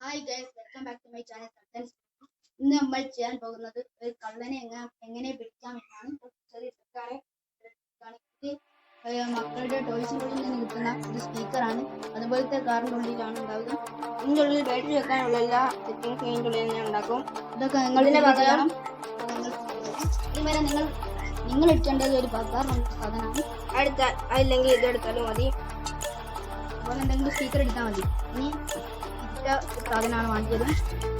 Hi guys, welcome back to my channel contents. ഇന്ന് നമ്മൾ ചെയ്യാൻ പോകുന്നത് ഒരു കള്ളനെ എങ്ങനെ പിടിക്കാം എന്നാണ്. ചെറിയ മക്കളുടെ ടോയ്സിനുള്ളിൽ നിന്ന് കിട്ടുന്ന ഒരു സ്പീക്കറാണ്. അതുപോലത്തെ കാറിൻ്റെ ഉള്ളിലാണ് ഉണ്ടാവുക. ഇതിൻ്റെ ഉള്ളിൽ ബാറ്ററി വെക്കാനുള്ള എല്ലാ സെറ്റിംഗ്സും ഇതിൻ്റെ ഉള്ളിൽ ഞാൻ ഉണ്ടാക്കും. ഇതൊക്കെ നിങ്ങളുടെ പറയണം. ഇതുവരെ നിങ്ങൾ എടുക്കേണ്ടത് ഒരു ബസാർ സാധനമാണ്. അതില്ലെങ്കിൽ ഇതെടുത്താലും മതി. അതുപോലെ എന്തെങ്കിലും സ്പീക്കർ എടുത്താൽ മതി. ഇനി സാധനമാണ് വാങ്ങിയത്.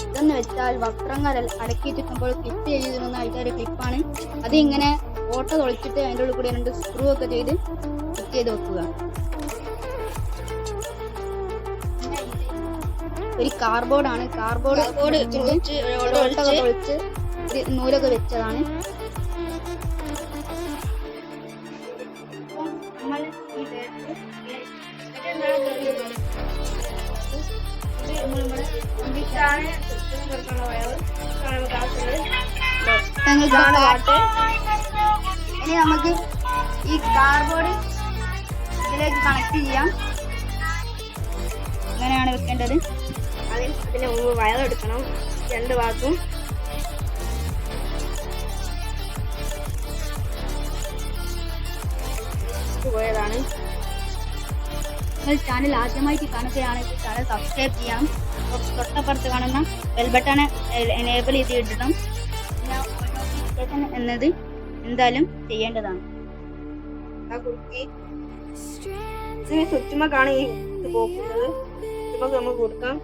ഇതെന്ന് വെച്ചാൽ വസ്ത്രങ്ങൾ അടക്കിയിട്ടിരിക്കുമ്പോൾ ക്ലിപ്പ് ചെയ്തിരുന്ന ആൾക്കാരുടെ ക്ലിപ്പാണ്. അത് ഇങ്ങനെ ഓട്ട തൊളിച്ചിട്ട് അതിൻ്റെ ഉള്ളിൽ കൂടി 2 സ്ക്രൂ ഒക്കെ ചെയ്ത് ഫിറ്റ് ചെയ്ത് വെക്കുക. ഒരു കാർബോർഡാണ്. കാർബോർഡ് ഒളിച്ച് നൂലൊക്കെ വെച്ചതാണ്. ഇനി നമുക്ക് ഈ കാർബോർഡ് ഇതിലേക്ക് കണക്ട് ചെയ്യാം. ഇങ്ങനെയാണ് വെക്കേണ്ടത്. അതിന് മുമ്പ് വയറെടുക്കണം 2 ഭാഗത്തും. പോയതാണ്. നിങ്ങൾ ചാനൽ ആദ്യമായിട്ട് കാണുകയാണെങ്കിൽ ചാനൽ സബ്സ്ക്രൈബ് ചെയ്യാം. തൊട്ടപ്പുറത്ത് കാണുന്ന ബെൽ ബട്ടൺ എനേബിൾ ചെയ്ത് ഇടണം. നോട്ടിഫിക്കേഷൻ എന്നത് എന്തായാലും ചെയ്യേണ്ടതാണ്. സ്വിച്ചുമൊക്കെയാണ് ഈ ഇത് പോകുന്നത്. ഇതൊക്കെ നമുക്ക് കൊടുക്കാം.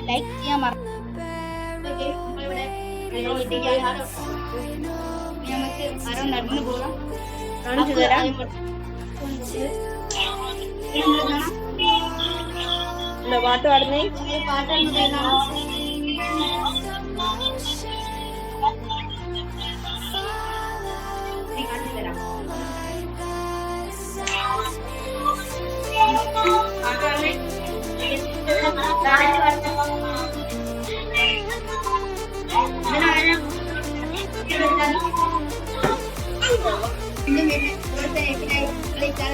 ലൈക്ക് ചെയ്യാൻ മറന്നു. നമുക്ക് ആരോ നടന്നു പോകാം. കാണിച്ചു തരാം. പാട്ട് പാടുന്നേ.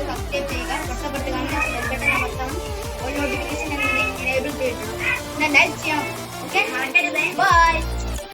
സബ്സ്ക്രൈബ് ചെയ്യുക. തൊട്ടപ്പുറത്ത് കാണുന്ന ബെൽ ബട്ടൺ അമർത്തണം. നോട്ടിഫിക്കേഷൻ എനേബിൾ ചെയ്തിട്ടുണ്ട്. ലൈക്ക് ചെയ്യണം. Okay, by.